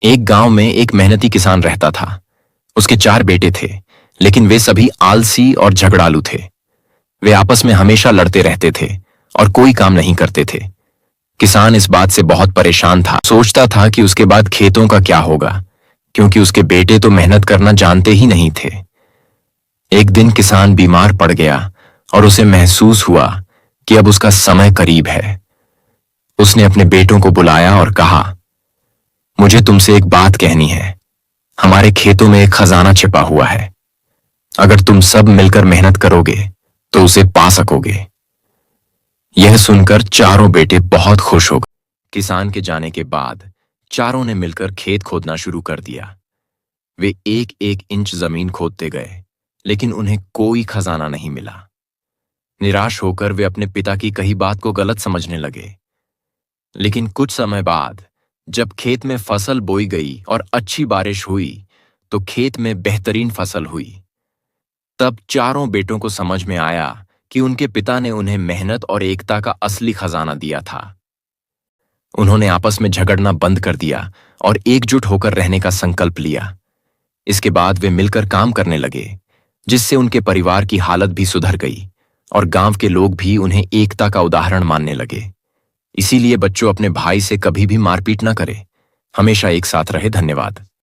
एक गांव में एक मेहनती किसान रहता था। उसके 4 बेटे थे, लेकिन वे सभी आलसी और झगड़ालू थे। वे आपस में हमेशा लड़ते रहते थे और कोई काम नहीं करते थे। किसान इस बात से बहुत परेशान था। सोचता था कि उसके बाद खेतों का क्या होगा, क्योंकि उसके बेटे तो मेहनत करना जानते ही नहीं थे। एक दिन किसान बीमार पड़ गया और उसे महसूस हुआ कि अब उसका समय करीब है। उसने अपने बेटों को बुलाया और कहा, मुझे तुमसे एक बात कहनी है। हमारे खेतों में एक खजाना छिपा हुआ है। अगर तुम सब मिलकर मेहनत करोगे तो उसे पा सकोगे। यह सुनकर चारों बेटे बहुत खुश हो गए। किसान के जाने के बाद चारों ने मिलकर खेत खोदना शुरू कर दिया। वे एक एक इंच जमीन खोदते गए, लेकिन उन्हें कोई खजाना नहीं मिला। निराश होकर वे अपने पिता की कही बात को गलत समझने लगे। लेकिन कुछ समय बाद जब खेत में फसल बोई गई और अच्छी बारिश हुई तो खेत में बेहतरीन फसल हुई। तब चारों बेटों को समझ में आया कि उनके पिता ने उन्हें मेहनत और एकता का असली खजाना दिया था। उन्होंने आपस में झगड़ना बंद कर दिया और एकजुट होकर रहने का संकल्प लिया। इसके बाद वे मिलकर काम करने लगे, जिससे उनके परिवार की हालत भी सुधर गई और गांव के लोग भी उन्हें एकता का उदाहरण मानने लगे। इसीलिए बच्चों, अपने भाई से कभी भी मारपीट ना करें। हमेशा एक साथ रहे। धन्यवाद।